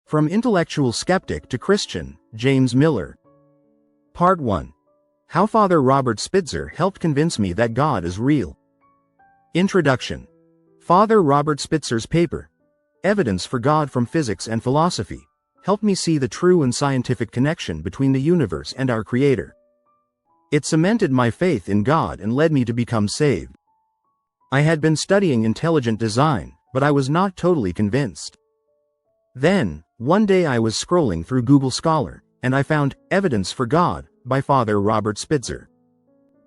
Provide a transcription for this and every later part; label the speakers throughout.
Speaker 1: From Intellectual Skeptic to Christian, James Miller. Part 1. How Father Robert Spitzer Helped Convince Me That God is Real. Introduction. Father Robert Spitzer's paper, Evidence for God from Physics and Philosophy, helped me see the true and scientific connection between the universe and our Creator. It cemented my faith in God and led me to become saved. I had been studying intelligent design, but I was not totally convinced. Then, one day I was scrolling through Google Scholar, and I found Evidence for God by Father Robert Spitzer.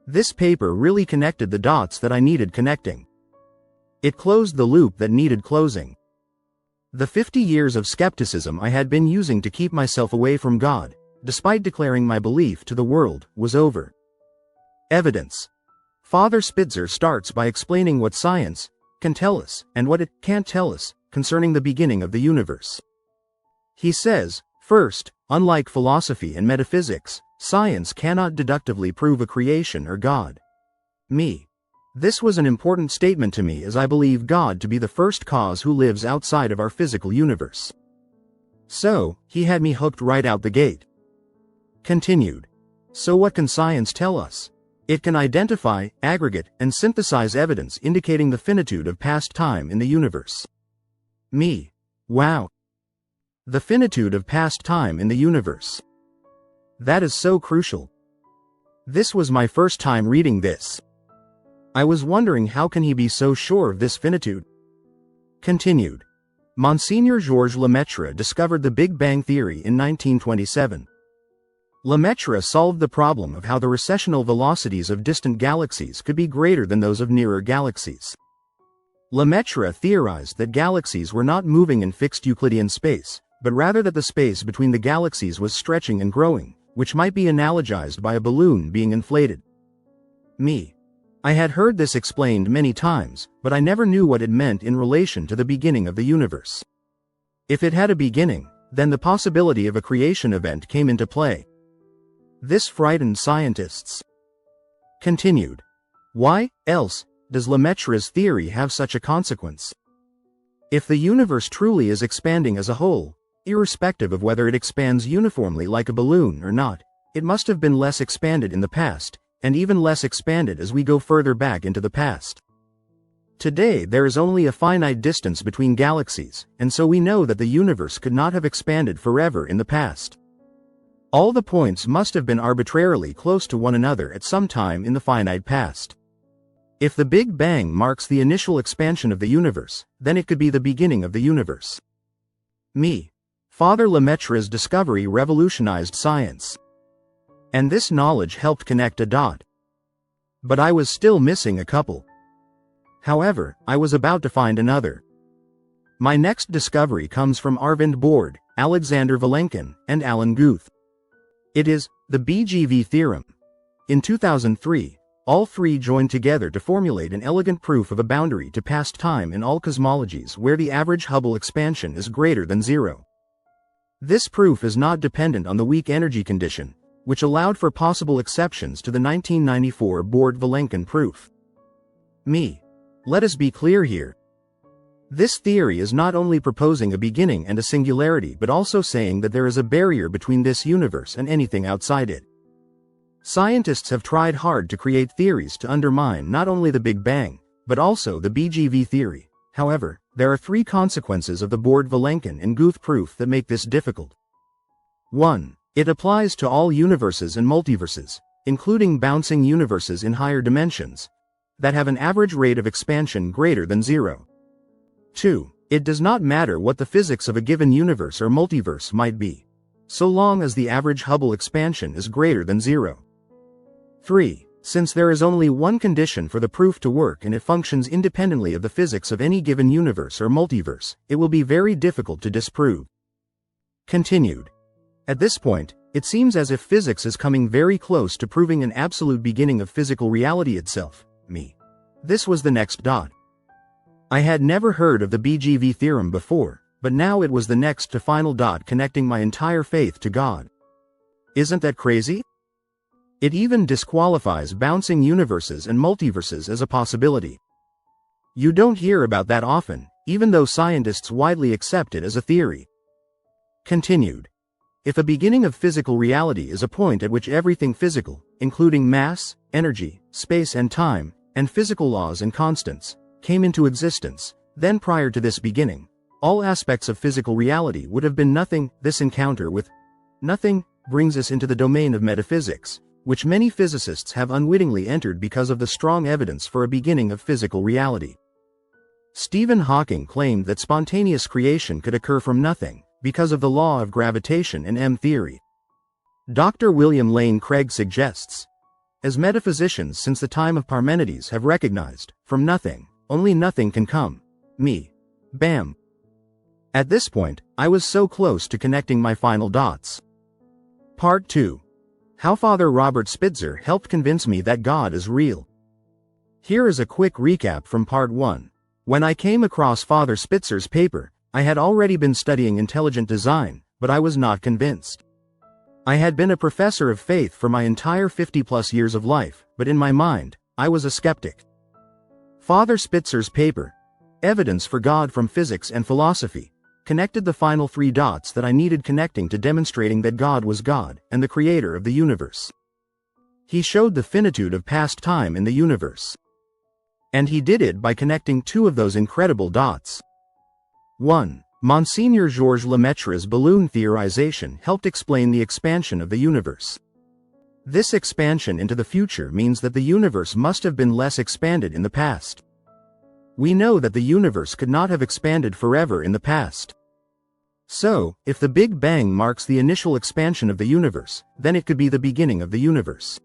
Speaker 1: This paper really connected the dots that I needed connecting. It closed the loop that needed closing. The 50 years of skepticism I had been using to keep myself away from God, despite declaring my belief to the world, was over. Evidence. Father Spitzer starts by explaining what science can tell us and what it can't tell us concerning the beginning of the universe. He says, first, unlike philosophy and metaphysics, science cannot deductively prove a creation or God. This was an important statement to me, as I believe God to be the first cause who lives outside of our physical universe. So, he had me hooked right out the gate. Continued. So what can science tell us? It can identify, aggregate, and synthesize evidence indicating the finitude of past time in the universe. Wow. The finitude of past time in the universe. That is so crucial. This was my first time reading this. I was wondering, how can he be so sure of this finitude? Continued. Monseigneur Georges Lemaitre discovered the Big Bang Theory in 1927. Lemaitre solved the problem of how the recessional velocities of distant galaxies could be greater than those of nearer galaxies. Lemaitre theorized that galaxies were not moving in fixed Euclidean space, but rather that the space between the galaxies was stretching and growing, which might be analogized by a balloon being inflated. I had heard this explained many times, but I never knew what it meant in relation to the beginning of the universe. If it had a beginning, then the possibility of a creation event came into play. This frightened scientists. Continued. Why, else, does Lemaitre's theory have such a consequence? If the universe truly is expanding as a whole, irrespective of whether it expands uniformly like a balloon or not, it must have been less expanded in the past, and even less expanded as we go further back into the past. Today there is only a finite distance between galaxies, and so we know that the universe could not have expanded forever in the past. All the points must have been arbitrarily close to one another at some time in the finite past. If the Big Bang marks the initial expansion of the universe, then it could be the beginning of the universe. Father Lemaitre's discovery revolutionized science. And this knowledge helped connect a dot. But I was still missing a couple. However, I was about to find another. My next discovery comes from Arvind Borde, Alexander Vilenkin, and Alan Guth. It is the BGV theorem. In 2003, all three joined together to formulate an elegant proof of a boundary to past time in all cosmologies where the average Hubble expansion is greater than zero. This proof is not dependent on the weak energy condition, which allowed for possible exceptions to the 1994 Borde-Vilenkin proof. Let us be clear here. This theory is not only proposing a beginning and a singularity, but also saying that there is a barrier between this universe and anything outside it. Scientists have tried hard to create theories to undermine not only the Big Bang, but also the BGV theory. However, there are three consequences of the Borde-Vilenkin and Guth proof that make this difficult. 1. It applies to all universes and multiverses, including bouncing universes in higher dimensions, that have an average rate of expansion greater than zero. 2. It does not matter what the physics of a given universe or multiverse might be, so long as the average Hubble expansion is greater than zero. 3. Since there is only one condition for the proof to work and it functions independently of the physics of any given universe or multiverse, it will be very difficult to disprove. Continued. At this point, it seems as if physics is coming very close to proving an absolute beginning of physical reality itself. This was the next dot. I had never heard of the BGV theorem before, but now it was the next to final dot connecting my entire faith to God. Isn't that crazy? It even disqualifies bouncing universes and multiverses as a possibility. You don't hear about that often, even though scientists widely accept it as a theory. Continued. If a beginning of physical reality is a point at which everything physical, including mass, energy, space and time, and physical laws and constants, came into existence, then prior to this beginning, all aspects of physical reality would have been nothing. This encounter with nothing brings us into the domain of metaphysics, which many physicists have unwittingly entered because of the strong evidence for a beginning of physical reality. Stephen Hawking claimed that spontaneous creation could occur from nothing, because of the law of gravitation and M-theory. Dr. William Lane Craig suggests, as metaphysicians since the time of Parmenides have recognized, from nothing, only nothing can come. Me. Bam. At this point, I was so close to connecting my final dots. Part 2. How Father Robert Spitzer helped convince me that God is real. Here is a quick recap from Part 1. When I came across Father Spitzer's paper, I had already been studying intelligent design, but I was not convinced. I had been a professor of faith for my entire 50-plus years of life, but in my mind, I was a skeptic. Father Spitzer's paper, Evidence for God from Physics and Philosophy, connected the final 3 dots that I needed connecting to demonstrating that God was God and the creator of the universe. He showed the finitude of past time in the universe. And he did it by connecting 2 of those incredible dots. 1. Monseigneur Georges Lemaitre's balloon theorization helped explain the expansion of the universe. This expansion into the future means that the universe must have been less expanded in the past. We know that the universe could not have expanded forever in the past. So, if the Big Bang marks the initial expansion of the universe, then it could be the beginning of the universe.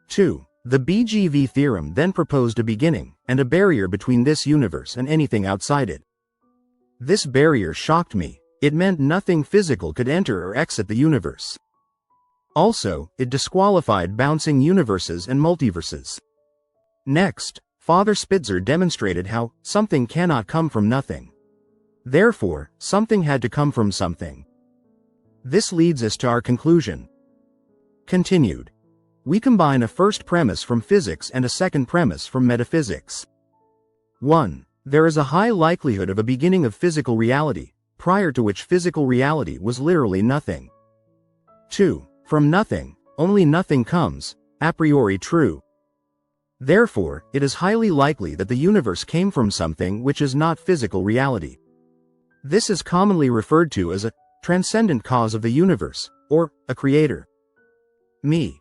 Speaker 1: 2. The BGV theorem then proposed a beginning and a barrier between this universe and anything outside it. This barrier shocked me. It meant nothing physical could enter or exit the universe. Also, it disqualified bouncing universes and multiverses. Next, Father Spitzer demonstrated how something cannot come from nothing. Therefore, something had to come from something. This leads us to our conclusion. Continued. We combine a first premise from physics and a second premise from metaphysics. 1. There is a high likelihood of a beginning of physical reality, prior to which physical reality was literally nothing. 2. From nothing, only nothing comes, a priori true. Therefore, it is highly likely that the universe came from something which is not physical reality. This is commonly referred to as a transcendent cause of the universe, or a creator. Me.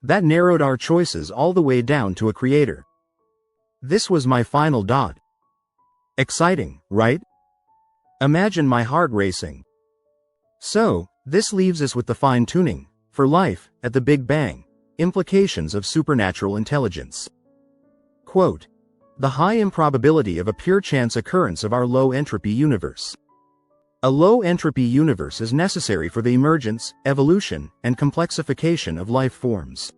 Speaker 1: That narrowed our choices all the way down to a creator. This was my final dot. Exciting, right? Imagine my heart racing. So, this leaves us with the fine-tuning, for life, at the Big Bang, implications of supernatural intelligence. Quote, the high improbability of a pure chance occurrence of our low-entropy universe. A low-entropy universe is necessary for the emergence, evolution, and complexification of life forms.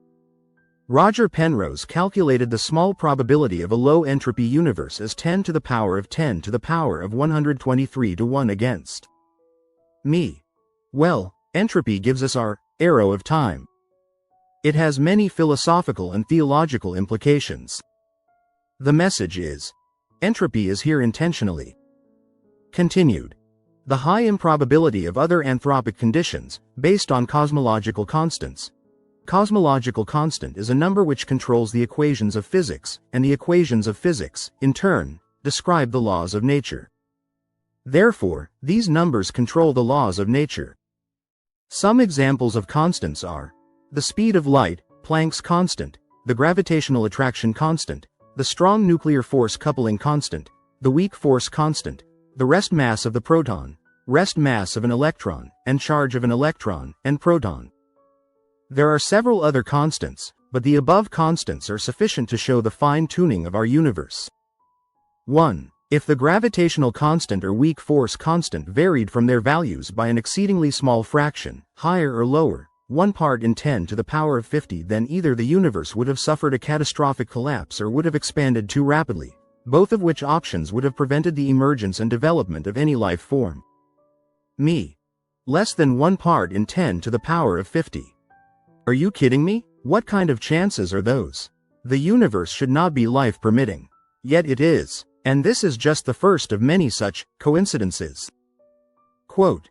Speaker 1: Roger Penrose calculated the small probability of a low-entropy universe as 10 to the power of 10 to the power of 123 to 1 against me. Well, entropy gives us our arrow of time. It has many philosophical and theological implications. The message is, entropy is here intentionally. Continued. The high improbability of other anthropic conditions, based on cosmological constants. Cosmological constant is a number which controls the equations of physics, and the equations of physics, in turn, describe the laws of nature. Therefore, these numbers control the laws of nature. Some examples of constants are the speed of light, Planck's constant, the gravitational attraction constant, the strong nuclear force coupling constant, the weak force constant, the rest mass of the proton, rest mass of an electron, and charge of an electron and proton. There are several other constants, but the above constants are sufficient to show the fine-tuning of our universe. 1. If the gravitational constant or weak force constant varied from their values by an exceedingly small fraction, higher or lower, 1 part in 10 to the power of 50, then either the universe would have suffered a catastrophic collapse or would have expanded too rapidly, both of which options would have prevented the emergence and development of any life form. Me. Less than 1 part in 10 to the power of 50. Are you kidding me? What kind of chances are those? The universe should not be life-permitting. Yet it is. And this is just the first of many such coincidences. Quote,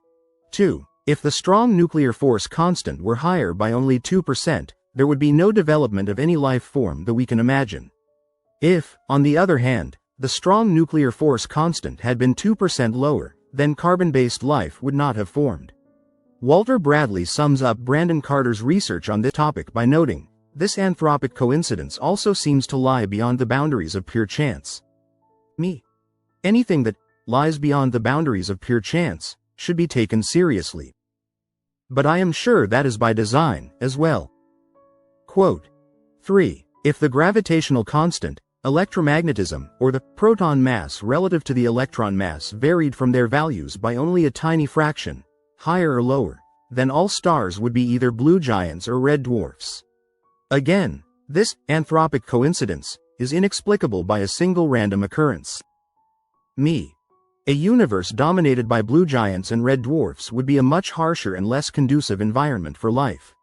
Speaker 1: 2. If the strong nuclear force constant were higher by only 2%, there would be no development of any life form that we can imagine. If, on the other hand, the strong nuclear force constant had been 2% lower, then carbon-based life would not have formed. Walter Bradley sums up Brandon Carter's research on this topic by noting, "This anthropic coincidence also seems to lie beyond the boundaries of pure chance." Anything that lies beyond the boundaries of pure chance should be taken seriously. But I am sure that is by design, as well. Quote 3. If the gravitational constant, electromagnetism, or the proton mass relative to the electron mass varied from their values by only a tiny fraction, higher or lower, then all stars would be either blue giants or red dwarfs. Again, this anthropic coincidence is inexplicable by a single random occurrence. A universe dominated by blue giants and red dwarfs would be a much harsher and less conducive environment for life.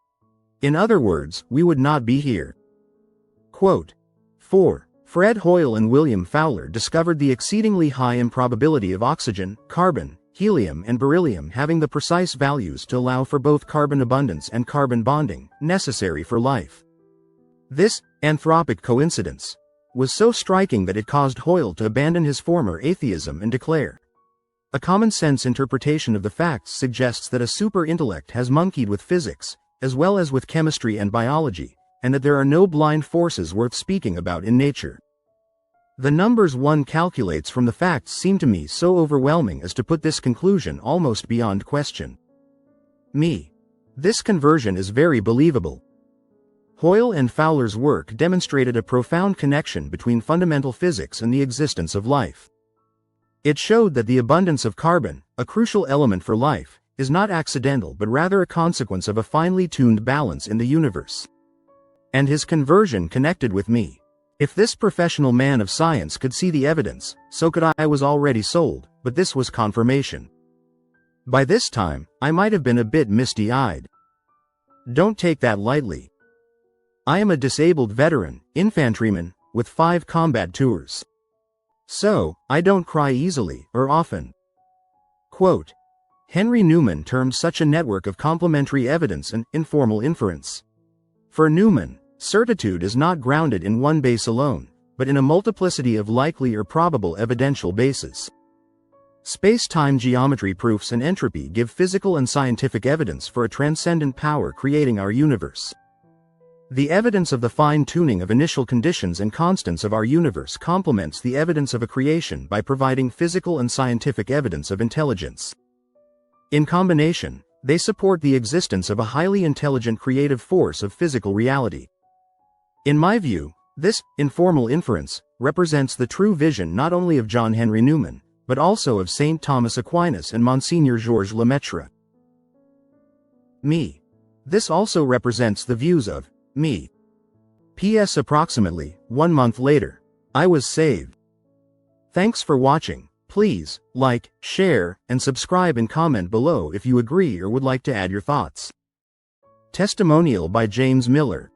Speaker 1: In other words, we would not be here. Quote 4. Fred Hoyle and William Fowler discovered the exceedingly high improbability of oxygen, carbon, helium and beryllium having the precise values to allow for both carbon abundance and carbon bonding, necessary for life. This anthropic coincidence was so striking that it caused Hoyle to abandon his former atheism and declare, "A common-sense interpretation of the facts suggests that a super-intellect has monkeyed with physics, as well as with chemistry and biology, and that there are no blind forces worth speaking about in nature." The numbers one calculates from the facts seem to me so overwhelming as to put this conclusion almost beyond question. This conversion is very believable. Hoyle and Fowler's work demonstrated a profound connection between fundamental physics and the existence of life. It showed that the abundance of carbon, a crucial element for life, is not accidental but rather a consequence of a finely tuned balance in the universe. And his conversion connected with me. If this professional man of science could see the evidence, so could I. I was already sold, but this was confirmation. By this time, I might have been a bit misty-eyed. Don't take that lightly. I am a disabled veteran, infantryman, with 5 combat tours. So, I don't cry easily, or often. Quote, Henry Newman terms such a network of complementary evidence an informal inference. For Newman, certitude is not grounded in one base alone, but in a multiplicity of likely or probable evidential bases. Space-time geometry proofs and entropy give physical and scientific evidence for a transcendent power creating our universe. The evidence of the fine-tuning of initial conditions and constants of our universe complements the evidence of a creation by providing physical and scientific evidence of intelligence. In combination, they support the existence of a highly intelligent creative force of physical reality. In my view, this informal inference represents the true vision not only of John Henry Newman, but also of St. Thomas Aquinas and Monseigneur Georges Lemaitre. This also represents the views of me. P.S. Approximately 1 month later, I was saved. Thanks for watching. Please like, share, and subscribe and comment below if you agree or would like to add your thoughts. Testimonial by James Miller.